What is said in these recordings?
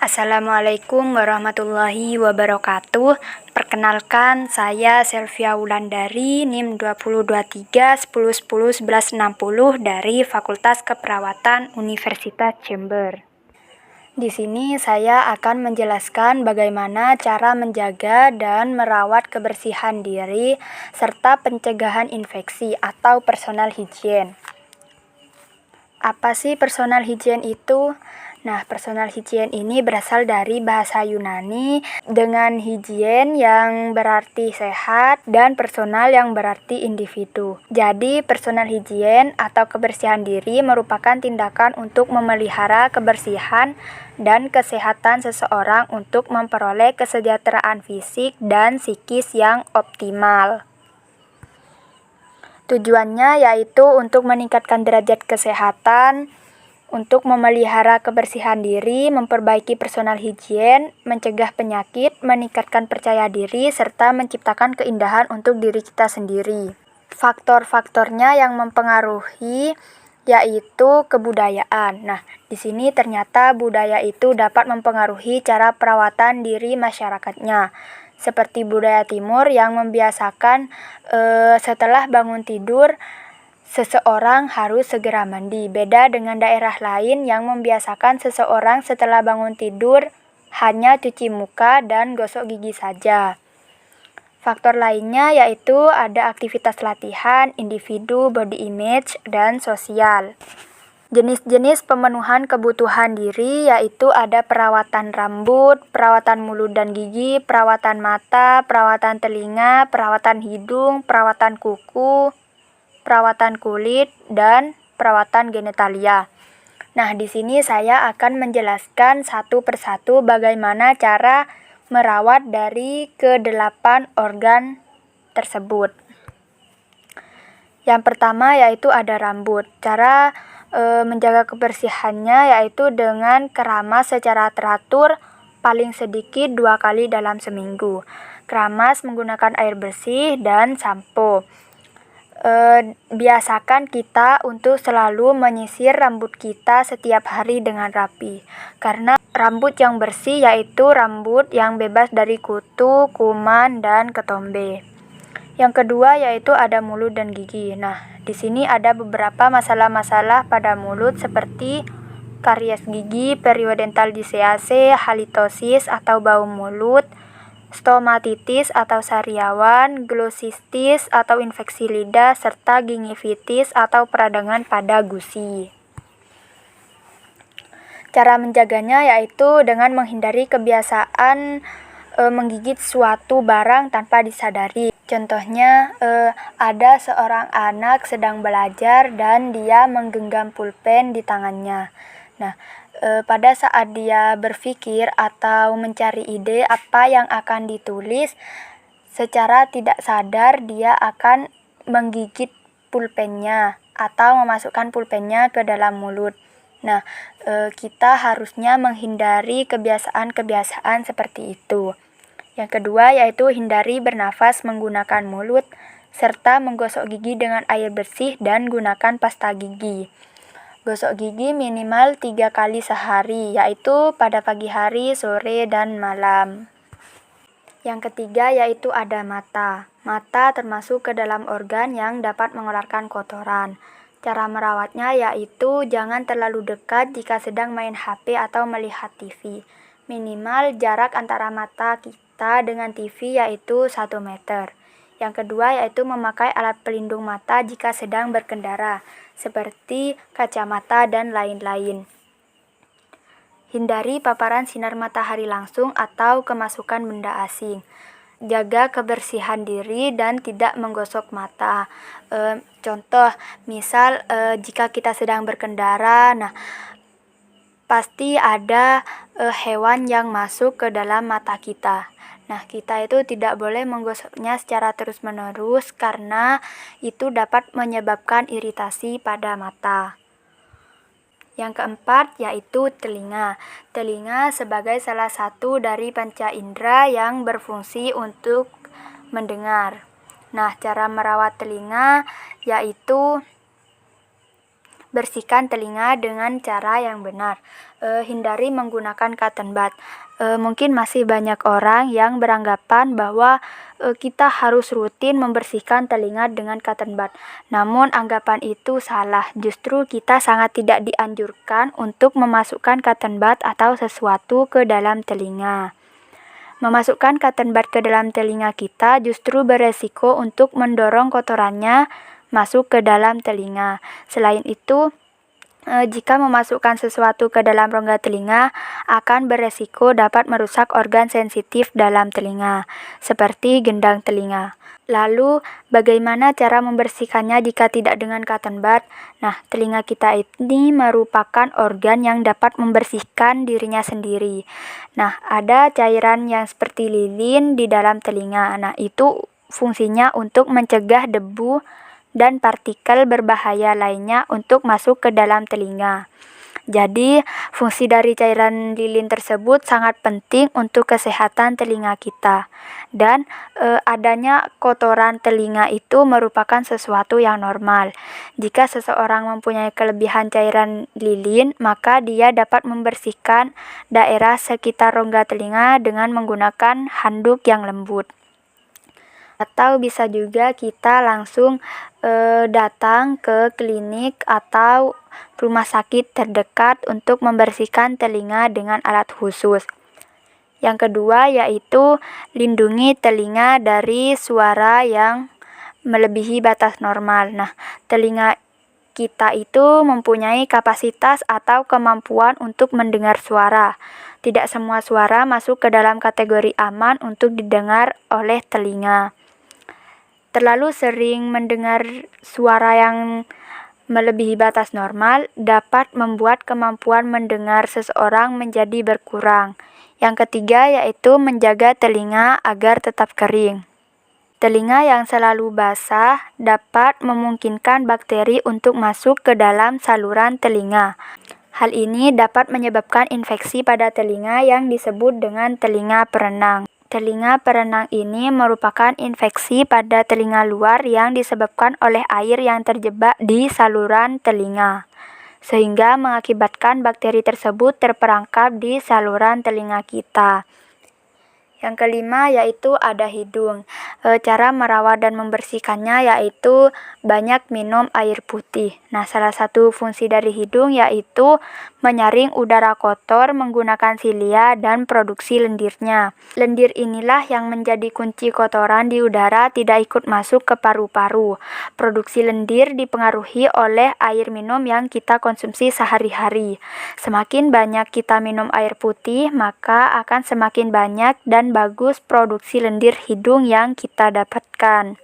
Assalamualaikum warahmatullahi wabarakatuh. Perkenalkan, saya Selvia Wulandari, NIM 2023 10 10 11 60 dari Fakultas Keperawatan Universitas Jember. Di sini saya akan menjelaskan bagaimana cara menjaga dan merawat kebersihan diri serta pencegahan infeksi atau personal hygiene. Apa sih personal hygiene itu? Nah, personal hygiene ini berasal dari bahasa Yunani dengan higien yang berarti sehat dan personal yang berarti individu. Jadi, personal hygiene atau kebersihan diri merupakan tindakan untuk memelihara kebersihan dan kesehatan seseorang untuk memperoleh kesejahteraan fisik dan psikis yang optimal. Tujuannya yaitu untuk meningkatkan derajat kesehatan, untuk memelihara kebersihan diri, memperbaiki personal hygiene, mencegah penyakit, meningkatkan percaya diri, serta menciptakan keindahan untuk diri kita sendiri. Faktor-faktornya yang mempengaruhi yaitu kebudayaan. Nah, di sini ternyata budaya itu dapat mempengaruhi cara perawatan diri masyarakatnya. Seperti budaya timur yang membiasakan setelah bangun tidur, seseorang harus segera mandi. Beda dengan daerah lain yang membiasakan seseorang setelah bangun tidur hanya cuci muka dan gosok gigi saja. Faktor lainnya yaitu ada aktivitas latihan, individu, body image, dan sosial. Jenis-jenis pemenuhan kebutuhan diri yaitu ada perawatan rambut, perawatan mulut dan gigi, perawatan mata, perawatan telinga, perawatan hidung, perawatan kuku, perawatan kulit, dan perawatan genitalia. Nah, di sini saya akan menjelaskan satu persatu bagaimana cara merawat dari ke-8 organ tersebut. Yang pertama yaitu ada rambut. Cara menjaga kebersihannya yaitu dengan keramas secara teratur paling sedikit 2 kali dalam seminggu. Keramas menggunakan air bersih dan sampo. Biasakan kita untuk selalu menyisir rambut kita setiap hari dengan rapi, karena rambut yang bersih yaitu rambut yang bebas dari kutu, kuman, dan ketombe. Yang kedua yaitu ada mulut dan gigi. Nah, di sini ada beberapa masalah-masalah pada mulut seperti karies gigi, periodontal halitosis atau bau mulut, stomatitis atau sariawan, glosistis atau infeksi lidah, serta gingivitis atau peradangan pada gusi. Cara menjaganya yaitu dengan menghindari kebiasaan menggigit suatu barang tanpa disadari. Contohnya, ada seorang anak sedang belajar dan dia menggenggam pulpen di tangannya. Nah, pada saat dia berpikir atau mencari ide apa yang akan ditulis, secara tidak sadar dia akan menggigit pulpennya atau memasukkan pulpennya ke dalam mulut. Nah, kita harusnya menghindari kebiasaan-kebiasaan seperti itu. Yang kedua yaitu hindari bernafas menggunakan mulut, serta menggosok gigi dengan air bersih dan gunakan pasta gigi. Gosok gigi minimal 3 kali sehari, yaitu pada pagi hari, sore, dan malam. Yang ketiga yaitu ada mata. Mata termasuk ke dalam organ yang dapat mengeluarkan kotoran. Cara merawatnya yaitu jangan terlalu dekat jika sedang main HP atau melihat TV. Minimal jarak antara mata kita dengan TV yaitu 1 meter. Yang kedua yaitu memakai alat pelindung mata jika sedang berkendara, seperti kacamata dan lain-lain. Hindari paparan sinar matahari langsung atau kemasukan benda asing. Jaga kebersihan diri dan tidak menggosok mata. Contoh, misal jika kita sedang berkendara, nah pasti ada hewan yang masuk ke dalam mata kita. Nah, kita itu tidak boleh menggosoknya secara terus-menerus karena itu dapat menyebabkan iritasi pada mata. Yang keempat yaitu telinga. Telinga sebagai salah satu dari panca indera yang berfungsi untuk mendengar. Nah, cara merawat telinga yaitu Bersihkan telinga dengan cara yang benar. Hindari menggunakan cotton bud. Mungkin masih banyak orang yang beranggapan bahwa kita harus rutin membersihkan telinga dengan cotton bud. Namun anggapan itu salah. Justru kita sangat tidak dianjurkan untuk memasukkan cotton bud atau sesuatu ke dalam telinga. Memasukkan cotton bud ke dalam telinga kita justru beresiko untuk mendorong kotorannya masuk ke dalam telinga. Selain itu, jika memasukkan sesuatu ke dalam rongga telinga, akan beresiko dapat merusak organ sensitif dalam telinga, seperti gendang telinga. Lalu, bagaimana cara membersihkannya jika tidak dengan cotton bud? Nah, telinga kita ini merupakan organ yang dapat membersihkan dirinya sendiri. Nah, ada cairan yang seperti lilin di dalam telinga. Nah, itu fungsinya untuk mencegah debu dan partikel berbahaya lainnya untuk masuk ke dalam telinga. Jadi, fungsi dari cairan lilin tersebut sangat penting untuk kesehatan telinga kita. Dan adanya kotoran telinga itu merupakan sesuatu yang normal. Jika seseorang mempunyai kelebihan cairan lilin, maka dia dapat membersihkan daerah sekitar rongga telinga dengan menggunakan handuk yang lembut. Atau bisa juga kita langsung datang ke klinik atau rumah sakit terdekat untuk membersihkan telinga dengan alat khusus. Yang kedua yaitu lindungi telinga dari suara yang melebihi batas normal. Nah, telinga kita itu mempunyai kapasitas atau kemampuan untuk mendengar suara. Tidak semua suara masuk ke dalam kategori aman untuk didengar oleh telinga. Terlalu sering mendengar suara yang melebihi batas normal dapat membuat kemampuan mendengar seseorang menjadi berkurang. Yang ketiga yaitu menjaga telinga agar tetap kering. Telinga yang selalu basah dapat memungkinkan bakteri untuk masuk ke dalam saluran telinga. Hal ini dapat menyebabkan infeksi pada telinga yang disebut dengan telinga perenang. Telinga perenang ini merupakan infeksi pada telinga luar yang disebabkan oleh air yang terjebak di saluran telinga, sehingga mengakibatkan bakteri tersebut terperangkap di saluran telinga kita. Yang kelima yaitu ada hidung. Cara merawat dan membersihkannya yaitu banyak minum air putih. Nah, salah satu fungsi dari hidung yaitu menyaring udara kotor menggunakan silia dan produksi lendirnya. Lendir inilah yang menjadi kunci kotoran di udara tidak ikut masuk ke paru-paru. Produksi lendir dipengaruhi oleh air minum yang kita konsumsi sehari-hari. Semakin banyak kita minum air putih, maka akan semakin banyak dan bagus produksi lendir hidung yang kita dapatkan.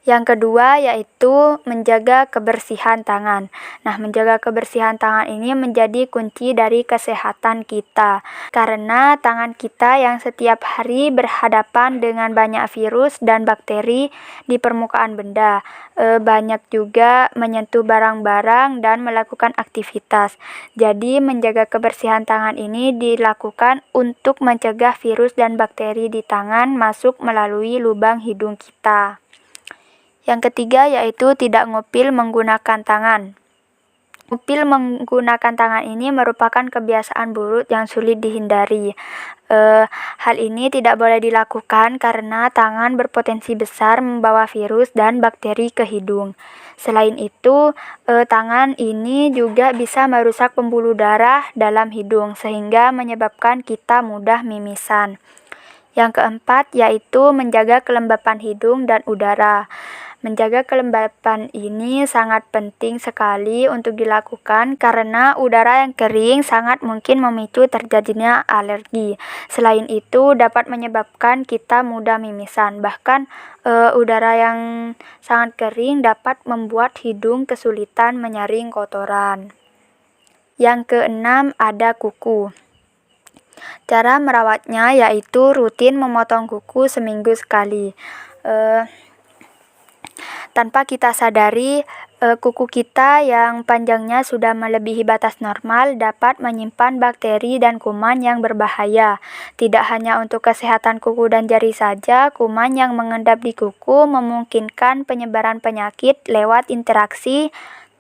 Yang kedua yaitu menjaga kebersihan tangan. Nah, menjaga kebersihan tangan ini menjadi kunci dari kesehatan kita. Karena tangan kita yang setiap hari berhadapan dengan banyak virus dan bakteri di permukaan benda. Banyak juga menyentuh barang-barang dan melakukan aktivitas. Jadi, menjaga kebersihan tangan ini dilakukan untuk mencegah virus dan bakteri di tangan masuk melalui lubang hidung kita. Yang ketiga yaitu tidak ngupil menggunakan tangan. Ngupil menggunakan tangan ini merupakan kebiasaan buruk yang sulit dihindari. Hal ini tidak boleh dilakukan karena tangan berpotensi besar membawa virus dan bakteri ke hidung. Selain itu, tangan ini juga bisa merusak pembuluh darah dalam hidung sehingga menyebabkan kita mudah mimisan. Yang keempat yaitu menjaga kelembapan hidung dan udara. Menjaga kelembapan ini sangat penting sekali untuk dilakukan karena udara yang kering sangat mungkin memicu terjadinya alergi. Selain itu dapat menyebabkan kita mudah mimisan. Bahkan udara yang sangat kering dapat membuat hidung kesulitan menyaring kotoran. Yang keenam ada kuku. Cara merawatnya yaitu rutin memotong kuku seminggu sekali. Tanpa kita sadari, kuku kita yang panjangnya sudah melebihi batas normal dapat menyimpan bakteri dan kuman yang berbahaya. Tidak hanya untuk kesehatan kuku dan jari saja, kuman yang mengendap di kuku memungkinkan penyebaran penyakit lewat interaksi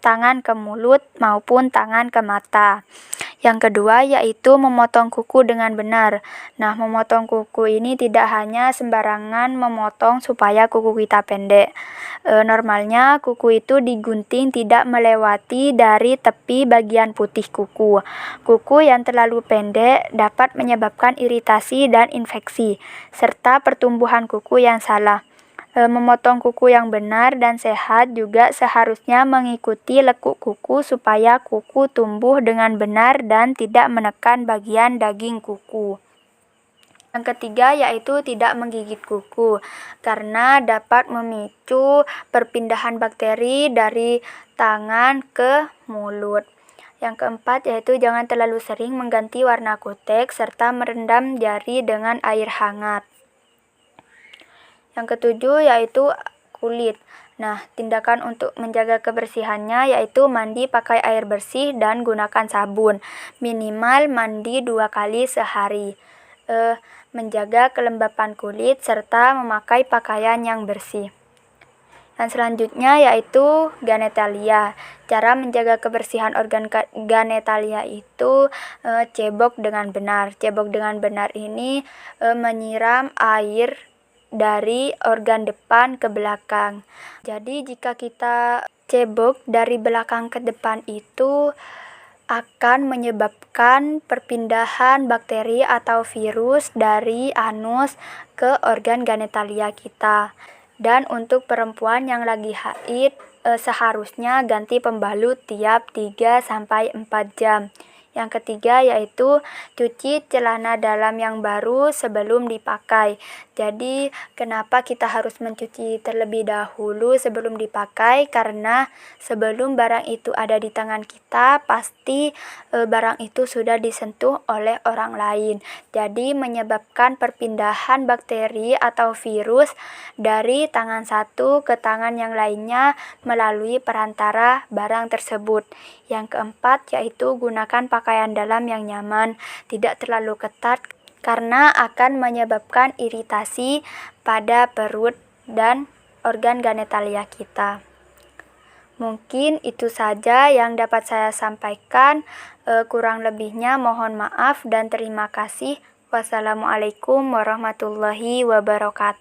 tangan ke mulut maupun tangan ke mata. Yang kedua yaitu memotong kuku dengan benar. Nah, memotong kuku ini tidak hanya sembarangan memotong supaya kuku kita pendek. Normalnya kuku itu digunting tidak melewati dari tepi bagian putih kuku. Kuku yang terlalu pendek dapat menyebabkan iritasi dan infeksi, serta pertumbuhan kuku yang salah. Memotong kuku yang benar dan sehat juga seharusnya mengikuti lekuk kuku supaya kuku tumbuh dengan benar dan tidak menekan bagian daging kuku. Yang ketiga yaitu tidak menggigit kuku, karena dapat memicu perpindahan bakteri dari tangan ke mulut. Yang keempat yaitu jangan terlalu sering mengganti warna kutek serta merendam jari dengan air hangat. Yang ketujuh yaitu kulit. Nah, tindakan untuk menjaga kebersihannya yaitu mandi pakai air bersih dan gunakan sabun. Minimal mandi 2 kali sehari. Menjaga kelembapan kulit serta memakai pakaian yang bersih. Dan selanjutnya yaitu genetalia. Cara menjaga kebersihan organ genetalia itu cebok dengan benar. Cebok dengan benar ini menyiram air dari organ depan ke belakang. Jadi jika kita cebok dari belakang ke depan itu akan menyebabkan perpindahan bakteri atau virus dari anus ke organ genetalia kita. Dan untuk perempuan yang lagi haid seharusnya ganti pembalut tiap 3-4 jam. Yang ketiga yaitu cuci celana dalam yang baru sebelum dipakai. Jadi kenapa kita harus mencuci terlebih dahulu sebelum dipakai? Karena sebelum barang itu ada di tangan kita, pasti barang itu sudah disentuh oleh orang lain. Jadi menyebabkan perpindahan bakteri atau virus dari tangan satu ke tangan yang lainnya melalui perantara barang tersebut. Yang keempat yaitu gunakan pakaian dalam yang nyaman, tidak terlalu ketat karena akan menyebabkan iritasi pada perut dan organ genetalia kita. Mungkin itu saja yang dapat saya sampaikan. Kurang lebihnya mohon maaf dan terima kasih. Wassalamualaikum warahmatullahi wabarakatuh.